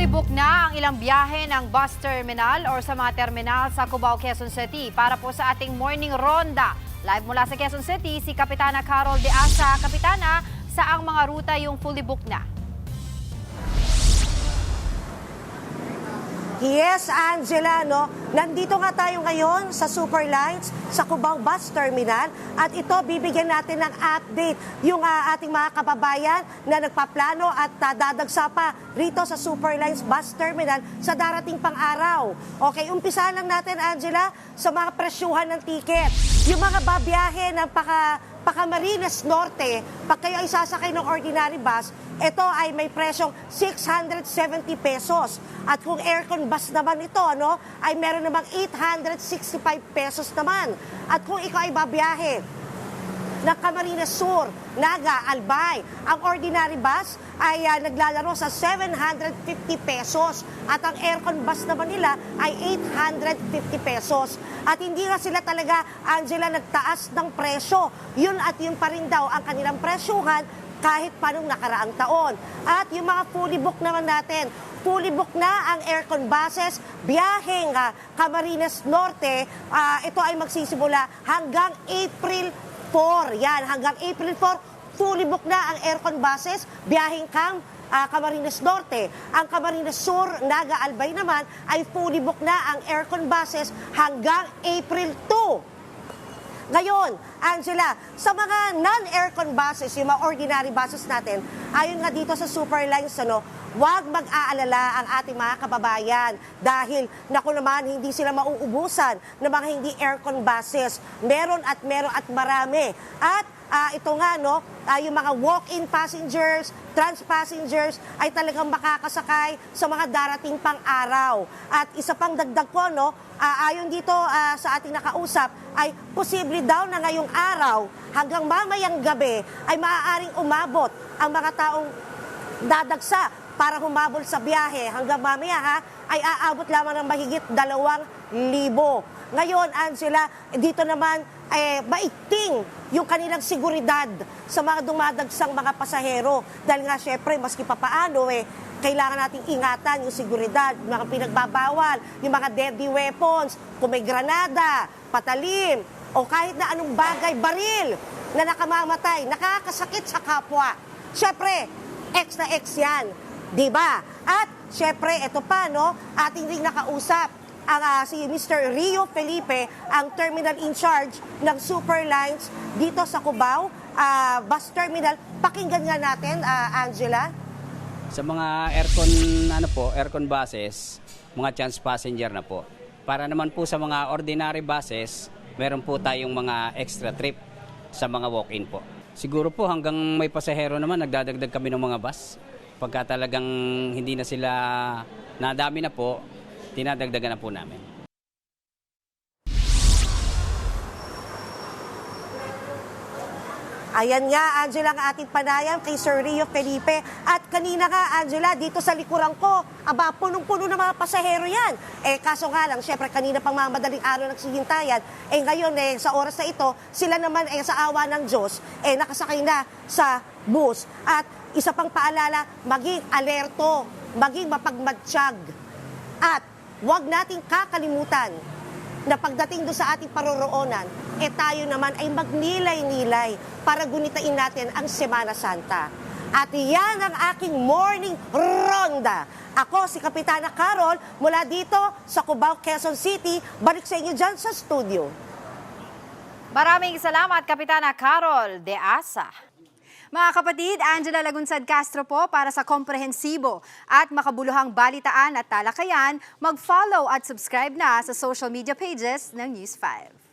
book na ang ilang biyahe ng bus terminal or sa mga terminal sa Cubao, Quezon City para po sa ating morning ronda. Live mula sa Quezon City, si Kapitana Carol De Asa. Kapitana, saang mga ruta yung fully booked na? Yes, Angela, no? Nandito nga tayo ngayon sa Superlines, sa Cubao Bus Terminal. At ito, bibigyan natin ng update yung ating mga kababayan na nagpaplano at dadagsa pa rito sa Superlines Bus Terminal sa darating pang araw. Okay, umpisa lang natin, Angela, sa mga presyuhan ng ticket. Yung mga babiyahe ng Camarines Norte, pag kayo ay sasakay ng ordinary bus, ito ay may presyong 670 pesos. At kung aircon bus naman ito, ay meron namang 865 pesos naman. At kung ikaw ay babiyahe ng Camarines Sur, Naga, Albay, ang ordinary bus ay naglalaro sa 750 pesos. At ang aircon bus naman nila ay 850 pesos. At hindi nga sila talaga, Angela, nagtaas ng presyo. Yun at yun pa rin daw ang kanilang presyuhan kahit panong nakaraang taon. At yung mga fully booked naman natin, fully booked na ang aircon buses, biyaheng Camarines Norte, ito ay magsisimula hanggang April 4. Yan, hanggang April 4, fully booked na ang aircon buses, biyaheng Camarines Norte. Ang Camarines Sur, Naga, Albay naman ay fully booked na ang aircon buses hanggang April 2. Ngayon, Angela, sa mga non-aircon buses, yung mga ordinary buses natin, ayon nga dito sa Superlines, huwag mag-aalala ang ating mga kababayan dahil, naku naman, hindi sila mauubusan ng mga hindi aircon buses. Meron at marami. At ito nga, yung mga walk-in passengers, trans passengers ay talagang makakasakay sa mga darating pang araw. At isa pang dagdag ko, ayon dito sa ating nakausap, ay posible daw na ngayong araw hanggang mamayang gabi ay maaaring umabot ang mga taong dadagsa para humabol sa biyahe. Hanggang mamaya ay aabot lamang ng mahigit 2,000. Ngayon, Angela, dito naman maigting yung kanilang seguridad sa mga dumadagsang mga pasahero. Dahil nga syempre, maski papaano, kailangan nating ingatan yung seguridad, yung mga pinagbabawal, yung mga deadly weapons, kung may granada, patalim, o kahit na anong bagay, baril na nakamamatay, nakakasakit sa kapwa. Syempre, X na X yan. Diba? At syempre, ito pa, ating ring nakausap ang si Mr. Rio Felipe, ang terminal in charge ng Superlines dito sa Cubao Bus Terminal. Pakinggan nga natin, Angela. Sa mga aircon buses, mga chance passenger na po. Para naman po sa mga ordinary buses, meron po tayong mga extra trip sa mga walk-in po. Siguro po hanggang may pasahero naman, nagdadagdag kami ng mga bus. Pagka talagang hindi na sila nadami na po, tinadagdagan na po namin. Ayan nga, Angela, ang ating panayam kay Sir Rio Felipe. At kanina nga, Angela, dito sa likuran ko, punong-puno ng mga pasahero yan. Kaso nga lang, syempre, kanina pang mga madaling araw nagsihintayan. Ngayon, sa oras na ito, sila naman, sa awa ng Diyos, nakasakay na sa bus. At isa pang paalala, maging alerto, maging mapagmatsyag. At huwag nating kakalimutan na pagdating doon sa ating paroroonan, tayo naman ay magnilay-nilay para gunitain natin ang Semana Santa. At yan ang aking morning ronda. Ako si Kapitana Carol mula dito sa Cubao, Quezon City. Balik sa inyo dyan sa studio. Maraming salamat, Kapitana Carol De Asa. Mga kapatid, Angela Lagunsad Castro po para sa komprehensibo at makabuluhang balitaan at talakayan. Mag-follow at subscribe na sa social media pages ng News 5.